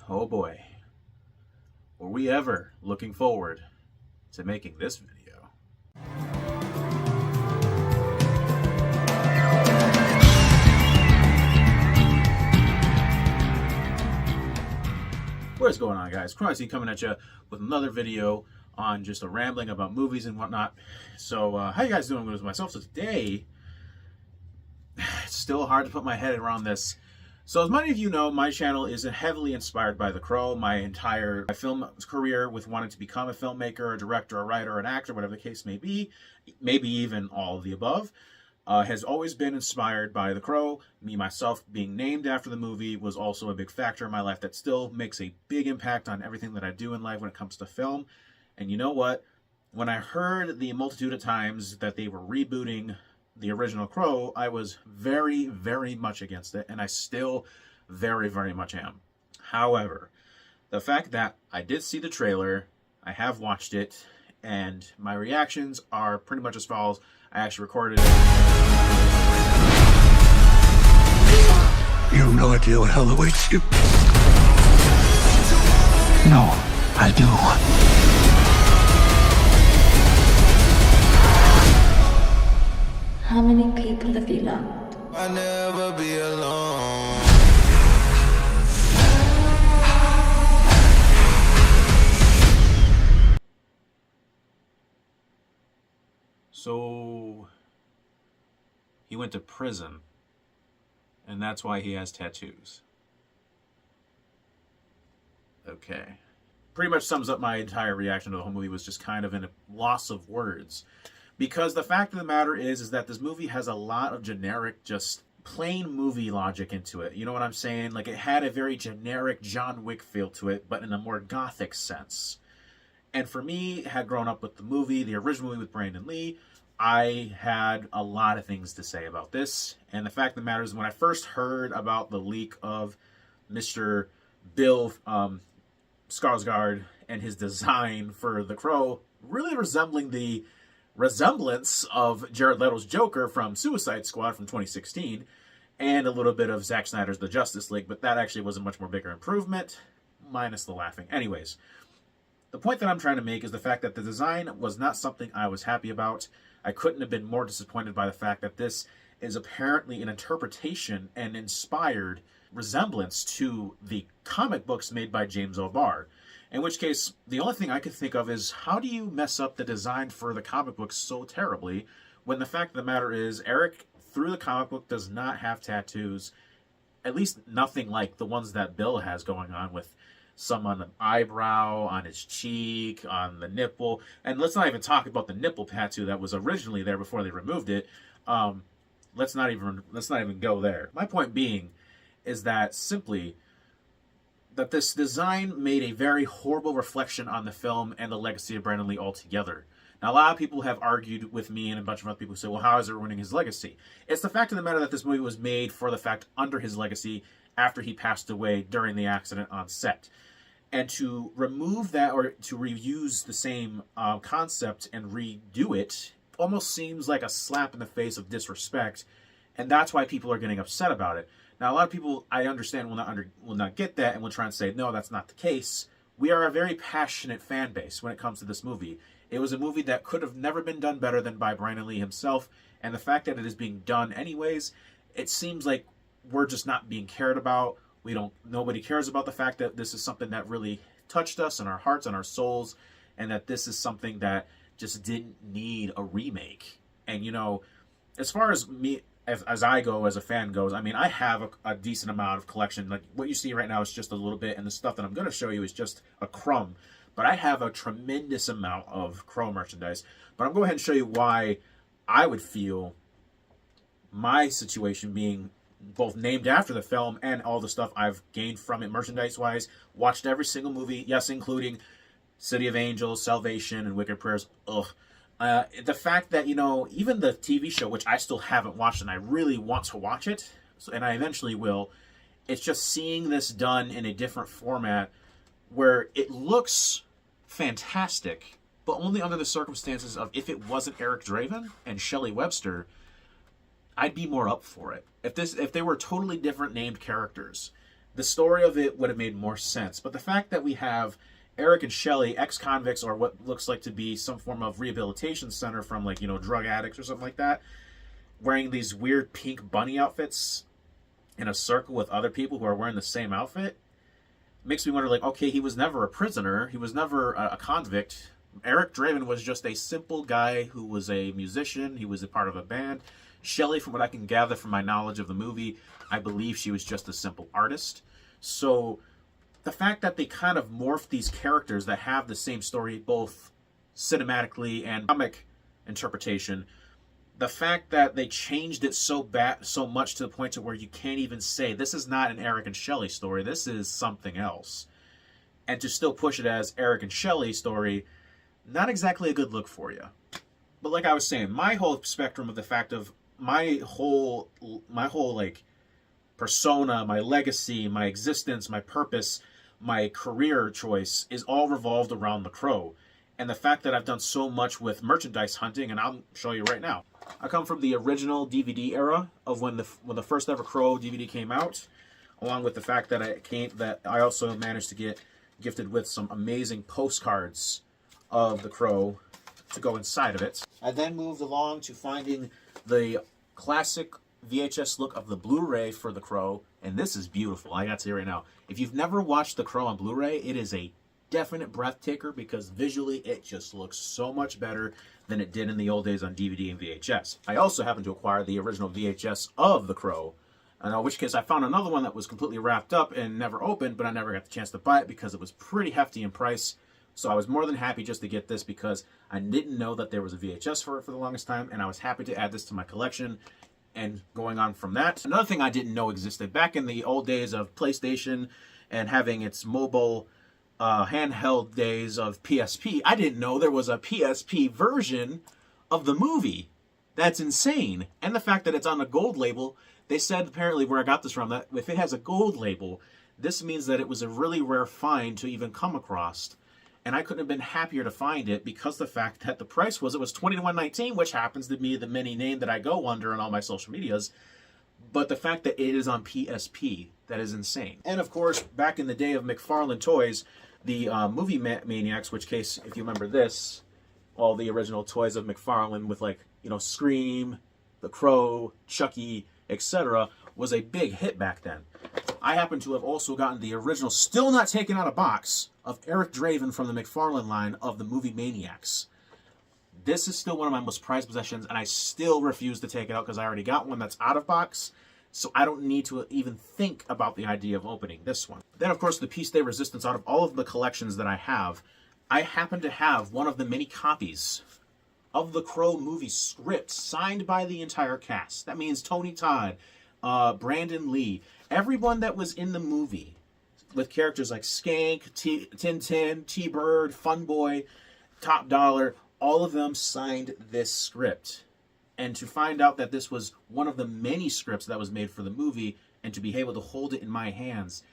Oh boy, were we ever looking forward to making this video. What's going on, guys? Crossy coming at you with another video on just a rambling about movies and whatnot. So, how you guys doing with myself? So today, it's still hard to put my head around this. So as many of you know, my channel is heavily inspired by The Crow. My entire film career with wanting to become a filmmaker, a director, a writer, an actor, whatever the case may be, maybe even all of the above, has always been inspired by The Crow. Me, myself, being named after the movie was also a big factor in my life that still makes a big impact on everything that I do in life when it comes to film. And you know what? When I heard the multitude of times that they were rebooting the original Crow, I was very, very much against it, and I still very, very much am. However, the fact that I did see the trailer, I have watched it, and my reactions are pretty much as follows. I actually recorded it. You have no idea what hell awaits you. No, I do. How many people have you loved? I'll never be alone. So, he went to prison, and that's why he has tattoos. Okay. Pretty much sums up my entire reaction to the whole movie, was just kind of in a loss of words. Because the fact of the matter is that this movie has a lot of generic, just plain movie logic into it. You know what I'm saying? Like, it had a very generic John Wick feel to it, but in a more gothic sense. And for me, had grown up with the movie, the original movie with Brandon Lee, I had a lot of things to say about this. And the fact of the matter is, when I first heard about the leak of Mr. Bill Skarsgård and his design for The Crow, really resembling the resemblance of Jared Leto's Joker from Suicide Squad from 2016, and a little bit of Zack Snyder's The Justice League, but that actually was a much more bigger improvement, minus the laughing. Anyways, the point that I'm trying to make is the fact that the design was not something I was happy about. I couldn't have been more disappointed by the fact that this is apparently an interpretation and inspired resemblance to the comic books made by James O'Barr. In which case, the only thing I could think of is, how do you mess up the design for the comic book so terribly, when the fact of the matter is, Eric, through the comic book, does not have tattoos, at least nothing like the ones that Bill has going on, with some on the eyebrow, on his cheek, on the nipple, and let's not even talk about the nipple tattoo that was originally there before they removed it. Let's not even go there. My point being is that simply that this design made a very horrible reflection on the film and the legacy of Brandon Lee altogether. Now, a lot of people have argued with me and a bunch of other people who say, well, how is it ruining his legacy? It's the fact of the matter that this movie was made for the fact under his legacy after he passed away during the accident on set. And to remove that, or to reuse the same concept and redo it, almost seems like a slap in the face of disrespect, and that's why people are getting upset about it. Now, a lot of people, I understand, will not get that and will try and say, no, that's not the case. We are a very passionate fan base when it comes to this movie. It was a movie that could have never been done better than by Brandon Lee himself, and the fact that it is being done anyways, it seems like we're just not being cared about. Nobody cares about the fact that this is something that really touched us in our hearts and our souls, and that this is something that just didn't need a remake. And, you know, as far as me, as I go, as a fan goes, I mean, I have a decent amount of collection. Like, what you see right now is just a little bit, and the stuff that I'm going to show you is just a crumb. But I have a tremendous amount of Crow merchandise. But I'm going to go ahead and show you why I would feel my situation being both named after the film and all the stuff I've gained from it merchandise-wise. Watched every single movie, yes, including City of Angels, Salvation, and Wicked Prayers. Ugh. The fact that, you know, even the TV show, which I still haven't watched and I really want to watch it, and I eventually will, it's just seeing this done in a different format where it looks fantastic, but only under the circumstances of, if it wasn't Eric Draven and Shelley Webster, I'd be more up for it. If they were totally different named characters, the story of it would have made more sense. But the fact that we have Eric and Shelley, ex-convicts, or what looks like to be some form of rehabilitation center from, like, drug addicts or something like that, wearing these weird pink bunny outfits in a circle with other people who are wearing the same outfit, makes me wonder, like, okay, he was never a prisoner. He was never a convict. Eric Draven was just a simple guy who was a musician. He was a part of a band. Shelley, from what I can gather from my knowledge of the movie, I believe she was just a simple artist. So the fact that they kind of morphed these characters that have the same story, both cinematically and comic interpretation, the fact that they changed it so much to the point to where you can't even say this is not an Eric and Shelley story, this is something else, and to still push it as Eric and Shelley story, not exactly a good look for you. But like I was saying, my whole spectrum of the fact of my whole like persona, my legacy, my existence, my purpose, my career choice is all revolved around The Crow. And the fact that I've done so much with merchandise hunting, and I'll show you right now. I come from the original DVD era of when the first ever Crow DVD came out, along with the fact that I also managed to get gifted with some amazing postcards of The Crow to go inside of it. I then moved along to finding the classic VHS look of the Blu-ray for The Crow, and this is beautiful. I got to say right now, if you've never watched The Crow on Blu-ray, it is a definite breath taker because visually it just looks so much better than it did in the old days on DVD and VHS. I also happened to acquire the original VHS of The Crow, in which case I found another one that was completely wrapped up and never opened, but I never got the chance to buy it because it was pretty hefty in price. So I was more than happy just to get this because I didn't know that there was a VHS for it for the longest time, and I was happy to add this to my collection. And going on from that, another thing I didn't know existed back in the old days of PlayStation and having its mobile handheld days of PSP, I didn't know there was a PSP version of the movie. That's insane. And the fact that it's on a gold label, they said apparently where I got this from, that if it has a gold label, this means that it was a really rare find to even come across. And I couldn't have been happier to find it because the fact that the price was, it was $21.19, which happens to be the mini name that I go under on all my social medias. But the fact that it is on PSP, that is insane. And of course, back in the day of McFarlane Toys, the movie Maniacs, which case, if you remember this, all the original toys of McFarlane with, like, Scream, The Crow, Chucky, etc., was a big hit back then. I happen to have also gotten the original, still not taken out of box, of Eric Draven from the McFarlane line of the movie Maniacs. This is still one of my most prized possessions, and I still refuse to take it out because I already got one that's out of box, so I don't need to even think about the idea of opening this one. Then, of course, the piece de resistance out of all of the collections that I happen to have one of the many copies of the Crow movie script signed by the entire cast. That means Tony Todd, Brandon Lee, everyone that was in the movie, with characters like Skank, Tintin, T-Bird, Funboy, Top Dollar, all of them signed this script. And to find out that this was one of the many scripts that was made for the movie, and to be able to hold it in my hands,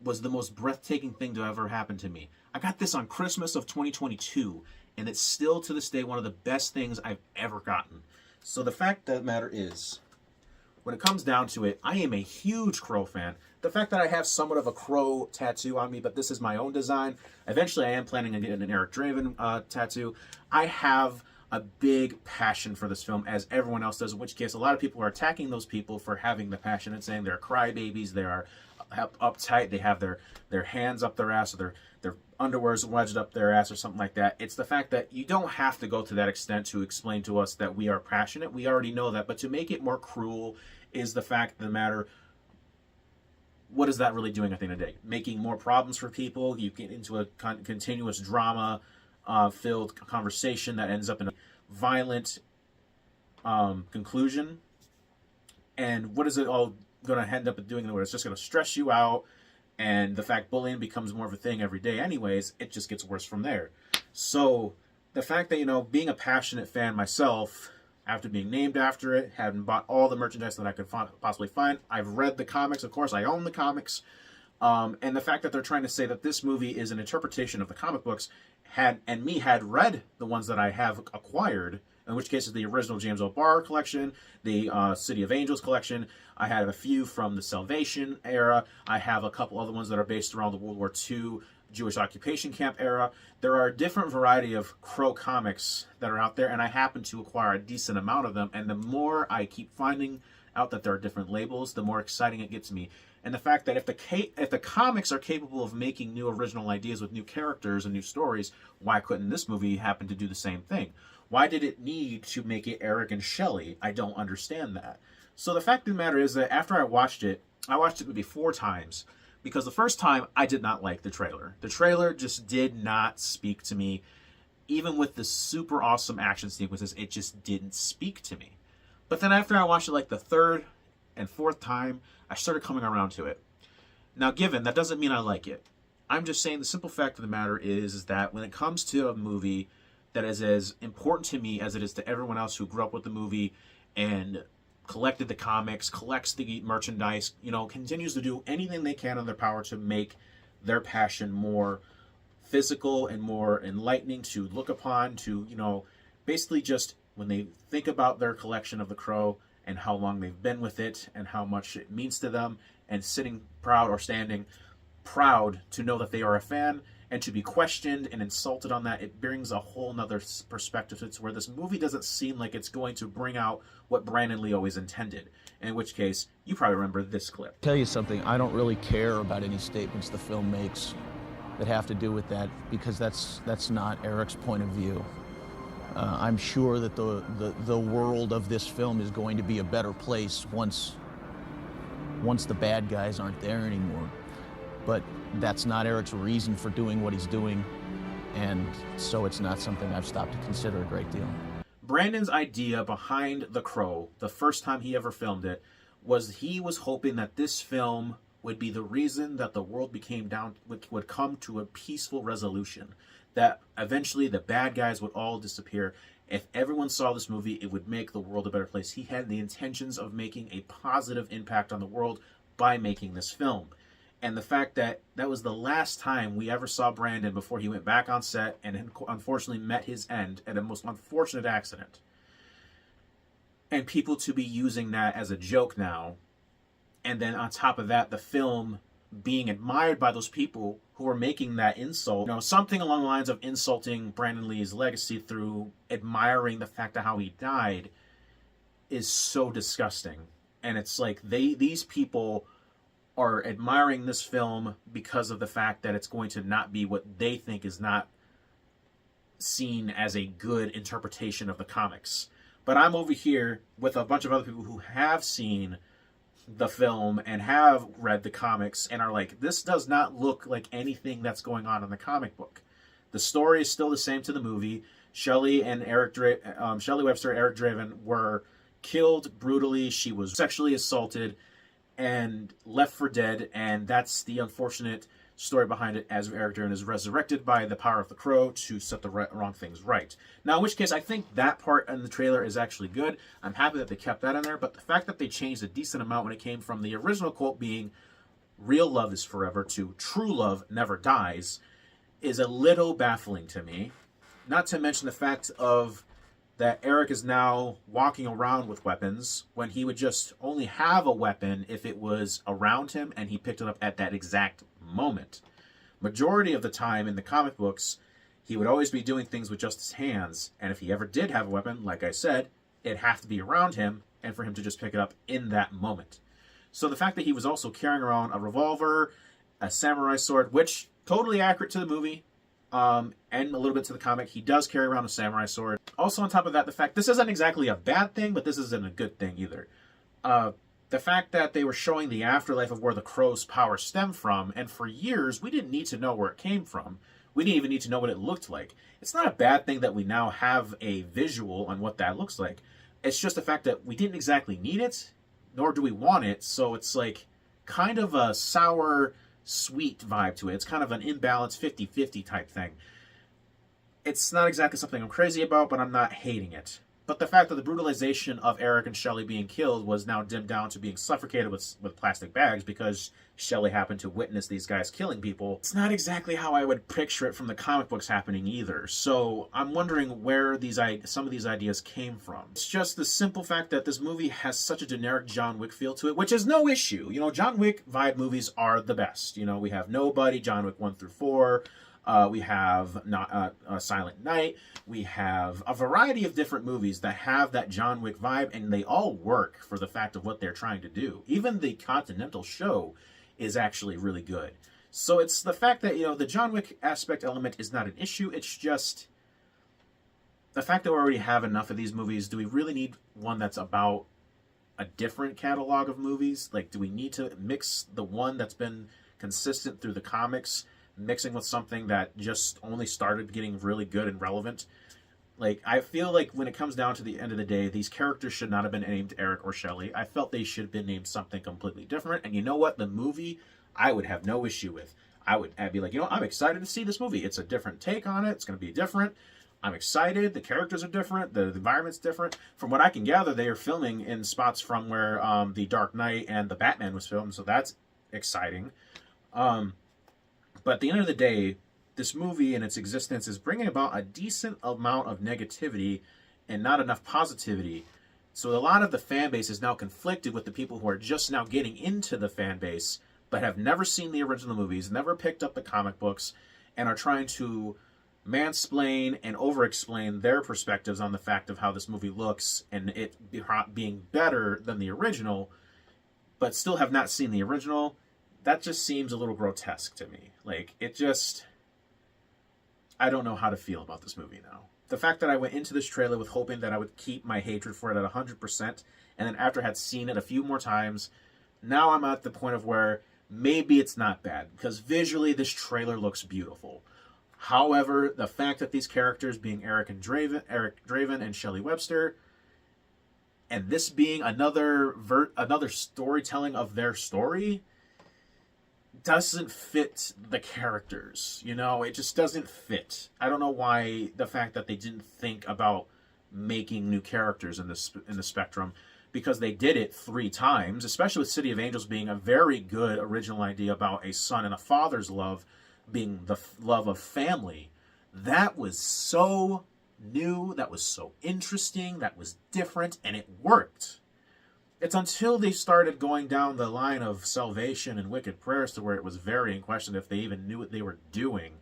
was the most breathtaking thing to ever happen to me. I got this on Christmas of 2022, and it's still to this day one of the best things I've ever gotten. So the fact of the matter is, when it comes down to it, I am a huge Crow fan. The fact that I have somewhat of a Crow tattoo on me, but this is my own design. Eventually, I am planning on getting an Eric Draven tattoo. I have a big passion for this film, as everyone else does, in which case a lot of people are attacking those people for having the passion and saying they're crybabies, they are uptight, they have their hands up their ass, or their underwear's wedged up their ass or something like that. It's the fact that you don't have to go to that extent to explain to us that we are passionate. We already know that. But to make it more cruel is the fact of the matter, what is that really doing at the end of the day? Making more problems for people. You get into a continuous drama filled conversation that ends up in a violent conclusion. And what is it all going to end up doing? Where it's just going to stress you out, and the fact bullying becomes more of a thing every day anyways, it just gets worse from there. So the fact that, being a passionate fan myself, after being named after it, having bought all the merchandise that I could possibly find, I've read the comics, of course, I own the comics, And the fact that they're trying to say that this movie is an interpretation of the comic books had read the ones that I have acquired, in which case is the original James O'Barr collection, the City of Angels collection. I have a few from the Salvation era. I have a couple other ones that are based around the World War II Jewish occupation camp era. There are a different variety of Crow comics that are out there, and I happen to acquire a decent amount of them. And the more I keep finding out that there are different labels, the more exciting it gets me. And the fact that if the comics are capable of making new original ideas with new characters and new stories, why couldn't this movie happen to do the same thing? Why did it need to make it Eric and Shelley? I don't understand that. So the fact of the matter is that after I watched it maybe 4 times, because the first time I did not like the trailer. The trailer just did not speak to me. Even with the super awesome action sequences, it just didn't speak to me. But then after I watched it like the 3rd and 4th time, I started coming around to it. Now, given, that doesn't mean I like it. I'm just saying the simple fact of the matter is that when it comes to a movie that is as important to me as it is to everyone else who grew up with the movie and collected the comics, collects the merchandise, continues to do anything they can in their power to make their passion more physical and more enlightening to look upon, to, basically just when they think about their collection of the Crow and how long they've been with it and how much it means to them, and sitting proud or standing proud to know that they are a fan, and to be questioned and insulted on that, it brings a whole nother perspective to where this movie doesn't seem like it's going to bring out what Brandon Lee always intended. In which case, you probably remember this clip. Tell you something, I don't really care about any statements the film makes that have to do with that, because that's not Eric's point of view. I'm sure that the world of this film is going to be a better place once the bad guys aren't there anymore. But that's not Eric's reason for doing what he's doing, and so it's not something I've stopped to consider a great deal. Brandon's idea behind The Crow, the first time he ever filmed it, was he was hoping that this film would be the reason that the world would come to a peaceful resolution, that eventually the bad guys would all disappear. If everyone saw this movie, it would make the world a better place. He had the intentions of making a positive impact on the world by making this film. And the fact that that was the last time we ever saw Brandon before he went back on set and unfortunately met his end at a most unfortunate accident. And people to be using that as a joke now. And then on top of that, the film being admired by those people who are making that insult. Something along the lines of insulting Brandon Lee's legacy through admiring the fact of how he died is so disgusting. And it's like these people are admiring this film because of the fact that it's going to not be what they think is not seen as a good interpretation of the comics. But I'm over here with a bunch of other people who have seen the film and have read the comics and are like, this does not look like anything that's going on in the comic book. The story is still the same to the movie. Shelley Webster and Eric Draven were killed brutally. She was sexually assaulted and left for dead, and that's the unfortunate story behind it, as Eric Draven is resurrected by the power of the Crow to set the wrong things right. Now, in which case, I think that part in the trailer is actually good. I'm happy that they kept that in there, but the fact that they changed a decent amount when it came from the original quote being, "Real love is forever," to "True love never dies," is a little baffling to me. Not to mention the fact of that Eric is now walking around with weapons when he would just only have a weapon if it was around him and he picked it up at that exact moment. Majority of the time in the comic books, he would always be doing things with just his hands, and if he ever did have a weapon, like I said, it'd have to be around him and for him to just pick it up in that moment. So the fact that he was also carrying around a revolver, a samurai sword, which totally accurate to the movie, and a little bit to the comic, he does carry around a samurai sword. Also on top of that, the fact, this isn't exactly a bad thing, but this isn't a good thing either. The fact that they were showing the afterlife of where the Crow's power stemmed from, and for years, we didn't need to know where it came from. We didn't even need to know what it looked like. It's not a bad thing that we now have a visual on what that looks like. It's just the fact that we didn't exactly need it, nor do we want it, so it's like kind of a sour, sweet vibe to it. It's kind of an imbalanced 50-50 type thing. It's not exactly something I'm crazy about, but I'm not hating it. But the fact that the brutalization of Eric and Shelley being killed was now dimmed down to being suffocated with plastic bags because Shelley happened to witness these guys killing people. It's not exactly how I would picture it from the comic books happening either. So I'm wondering where some of these ideas came from. It's just the simple fact that this movie has such a generic John Wick feel to it, which is no issue. You know, John Wick vibe movies are the best. You know, we have Nobody, John Wick 1 through 4. We have Silent Night. We have a variety of different movies that have that John Wick vibe, and they all work for the fact of what they're trying to do. Even the Continental show is actually really good. So it's the fact that, you know, the John Wick aspect element is not an issue. It's just the fact that we already have enough of these movies. Do we really need one that's about a different catalog of movies? Like, do we need to mix the one that's been consistent through the comics, mixing with something that just only started getting really good and relevant? Like, I feel like when it comes down to the end of the day, these characters should not have been named Eric or Shelley. I felt they should have been named something completely different. And you know what? The movie, I would have no issue with. I'd be like, you know, I'm excited to see this movie. It's a different take on it. It's going to be different. I'm excited. The characters are different. The environment's different. From what I can gather, they are filming in spots from where the Dark Knight and the Batman was filmed. So that's exciting. But at the end of the day, this movie and its existence is bringing about a decent amount of negativity and not enough positivity. So a lot of the fan base is now conflicted with the people who are just now getting into the fan base, but have never seen the original movies, never picked up the comic books, and are trying to mansplain and over-explain their perspectives on the fact of how this movie looks and it being better than the original, but still have not seen the original. That just seems a little grotesque to me. Like, it just... I don't know how to feel about this movie now. The fact that I went into this trailer with hoping that I would keep my hatred for it at 100%, and then after I had seen it a few more times, now I'm at the point of where maybe it's not bad, because visually this trailer looks beautiful. However, the fact that these characters being Eric Draven and Shelley Webster, and this being another storytelling of their story, doesn't fit the characters. You know, it just doesn't fit. I don't know why the fact that they didn't think about making new characters in the spectrum, because they did it 3 times, especially with City of Angels being a very good original idea about a son and a father's love being the love of family. That was so new, that was so interesting, that was different, and it worked. It's until they started going down the line of Salvation and Wicked Prayers to where it was very in question if they even knew what they were doing.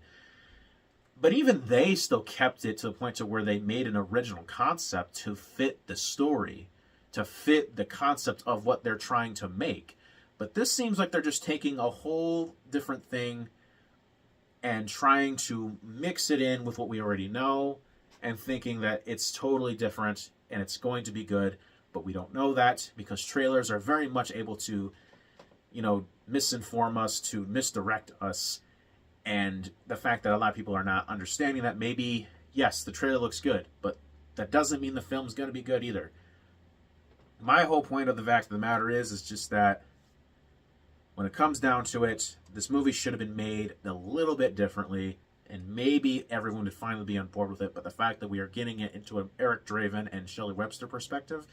But even they still kept it to the point to where they made an original concept to fit the story, to fit the concept of what they're trying to make. But this seems like they're just taking a whole different thing and trying to mix it in with what we already know and thinking that it's totally different and it's going to be good. But we don't know that, because trailers are very much able to, you know, misinform us, to misdirect us. And the fact that a lot of people are not understanding that, maybe, yes, the trailer looks good, but that doesn't mean the film's going to be good either. My whole point of the fact of the matter is just that when it comes down to it, this movie should have been made a little bit differently, and maybe everyone would finally be on board with it. But the fact that we are getting it into an Eric Draven and Shelley Webster perspective,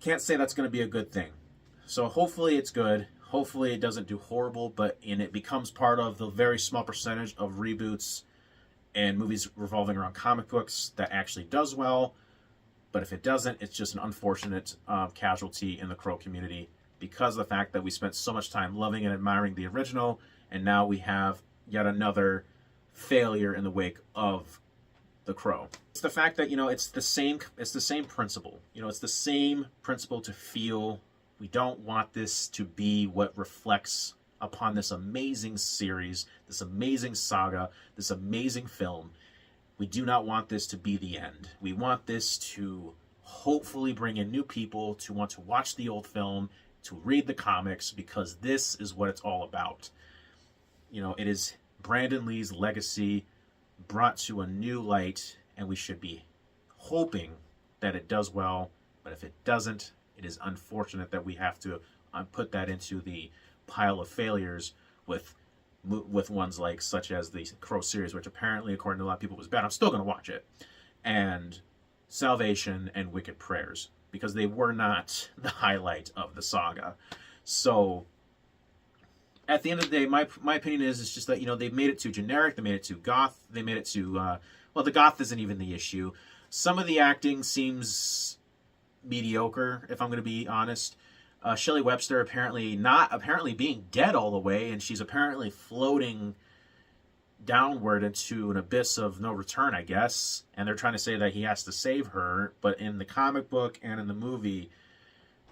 can't say that's going to be a good thing. So hopefully it's good. Hopefully it doesn't do horrible, and it becomes part of the very small percentage of reboots and movies revolving around comic books that actually does well. But if it doesn't, it's just an unfortunate casualty in the Crow community, because of the fact that we spent so much time loving and admiring the original, and now we have yet another failure in the wake of The Crow. It's the fact that, you know, it's the same principle. You know, it's the same principle to feel we don't want this to be what reflects upon this amazing series, this amazing saga, this amazing film. We do not want this to be the end. We want this to hopefully bring in new people to want to watch the old film, to read the comics, because this is what it's all about. You know, it is Brandon Lee's legacy brought to a new light, and we should be hoping that it does well. But if it doesn't, it is unfortunate that we have to put that into the pile of failures with ones like such as the Crow series, which apparently, according to a lot of people, was bad. I'm still going to watch it. And Salvation and Wicked Prayers, because they were not the highlight of the saga. So at the end of the day, my opinion is it's just that, you know, they've made it too generic. They made it too goth. They made it too well. The goth isn't even the issue. Some of the acting seems mediocre, if I'm going to be honest. Shelley Webster apparently being dead all the way, and she's apparently floating downward into an abyss of no return, I guess. And they're trying to say that he has to save her, but in the comic book and in the movie,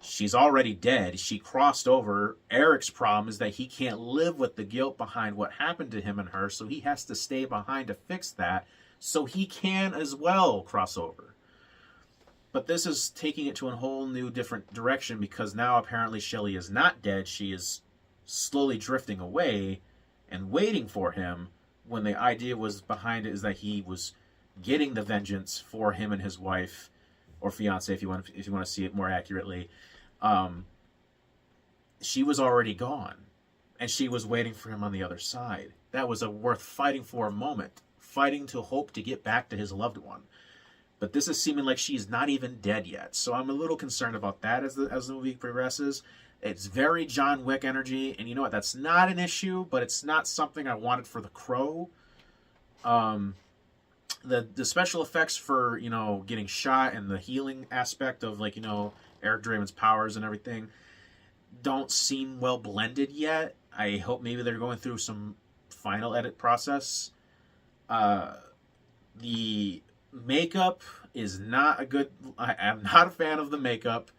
she's already dead. She crossed over. Eric's problem is that he can't live with the guilt behind what happened to him and her, so he has to stay behind to fix that, so he can as well cross over. But this is taking it to a whole new different direction, because now apparently Shelley is not dead. She is slowly drifting away and waiting for him, when the idea was behind it is that he was getting the vengeance for him and his wife, or fiance, if you want to see it more accurately. She was already gone, and she was waiting for him on the other side. That was a worth fighting for moment, fighting to hope to get back to his loved one. But this is seeming like she's not even dead yet, so I'm a little concerned about that as the movie progresses. It's very John Wick energy, and you know what? That's not an issue, but it's not something I wanted for The Crow. The special effects for, you know, getting shot and the healing aspect of, like, you know, Eric Draven's powers and everything don't seem well blended yet. I hope maybe they're going through some final edit process. The makeup is not a good... I'm not a fan of the makeup,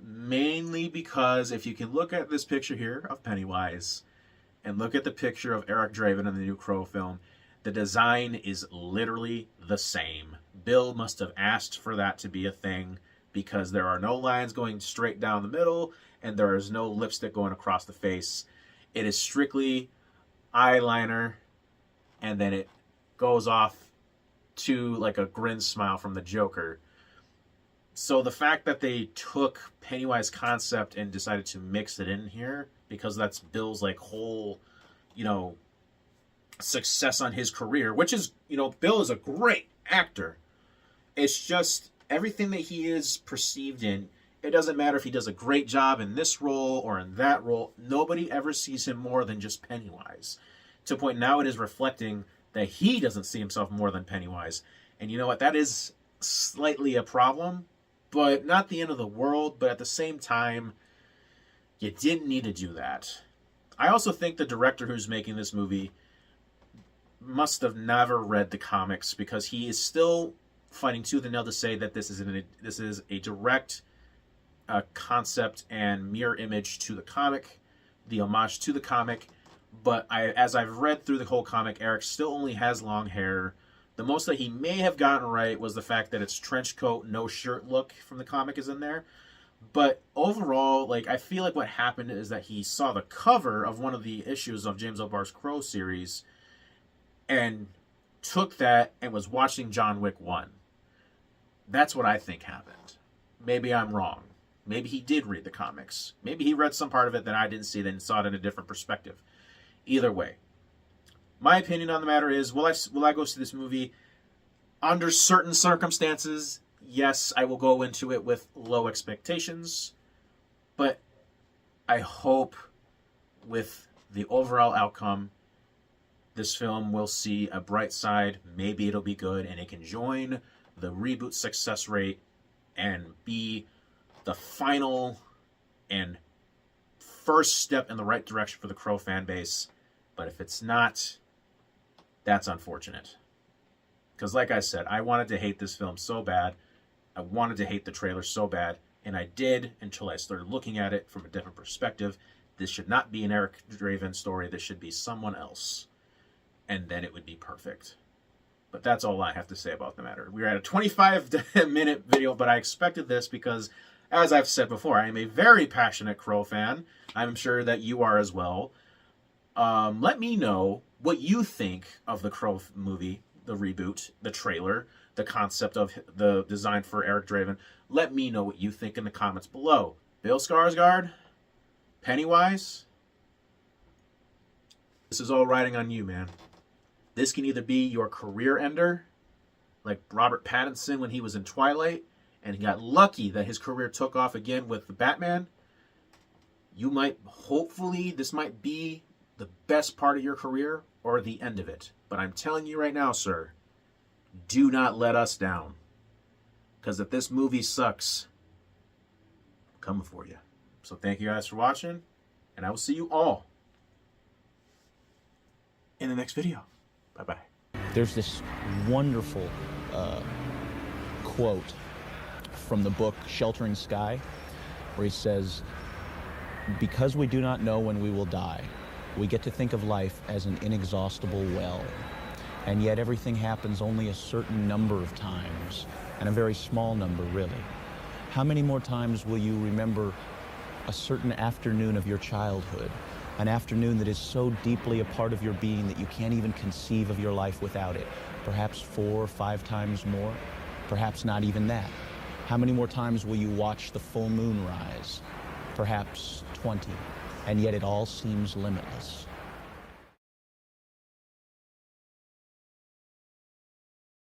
mainly because if you can look at this picture here of Pennywise and look at the picture of Eric Draven in the new Crow film, the design is literally the same. Bill must have asked for that to be a thing, because there are no lines going straight down the middle, and there is no lipstick going across the face. It is strictly eyeliner, and then it goes off to like a grin smile from the Joker. So the fact that they took Pennywise concept and decided to mix it in here, because that's Bill's like whole, you know, success on his career, which is, you know, Bill is a great actor. It's just everything that he is perceived in, it doesn't matter if he does a great job in this role or in that role. Nobody ever sees him more than just Pennywise. To a point now it is reflecting that he doesn't see himself more than Pennywise. And you know what? That is slightly a problem, but not the end of the world. But at the same time, you didn't need to do that. I also think the director who's making this movie must have never read the comics, because he is still fighting tooth and nail to say that this is a direct concept and mirror image to the comic, the homage to the comic. But as I've read through the whole comic, Eric still only has long hair. The most that he may have gotten right was the fact that it's trench coat, no shirt look from the comic is in there. But overall, like, I feel like what happened is that he saw the cover of one of the issues of James O'Barr's Crow series and took that and was watching John Wick 1. That's what I think happened. Maybe I'm wrong. Maybe he did read the comics. Maybe he read some part of it that I didn't see, then saw it in a different perspective. Either way, my opinion on the matter is, will I go see this movie? Under certain circumstances, yes, I will go into it with low expectations. But I hope with the overall outcome, this film will see a bright side. Maybe it'll be good, and it can join the reboot success rate and be the final and first step in the right direction for the Crow fan base. But if it's not, that's unfortunate. Because like I said, I wanted to hate this film so bad. I wanted to hate the trailer so bad. And I did, until I started looking at it from a different perspective. This should not be an Eric Draven story. This should be someone else. And then it would be perfect. But that's all I have to say about the matter. We're at a 25-minute video, but I expected this because, as I've said before, I am a very passionate Crow fan. I'm sure that you are as well. Let me know what you think of the Crow movie, the reboot, the trailer, the concept of the design for Eric Draven. Let me know what you think in the comments below. Bill Skarsgård? Pennywise? This is all riding on you, man. This can either be your career ender, like Robert Pattinson when he was in Twilight, and he got lucky that his career took off again with the Batman. You might, hopefully, this might be the best part of your career or the end of it. But I'm telling you right now, sir, do not let us down. Because if this movie sucks, I'm coming for you. So thank you guys for watching, and I will see you all in the next video. Bye-bye. There's this wonderful quote from the book Sheltering Sky, where he says, "Because we do not know when we will die, we get to think of life as an inexhaustible well. And yet everything happens only a certain number of times, and a very small number, really. How many more times will you remember a certain afternoon of your childhood, an afternoon that is so deeply a part of your being that you can't even conceive of your life without it? Perhaps 4 or 5 times more, perhaps not even that. How many more times will you watch the full moon rise? Perhaps 20, and yet it all seems limitless.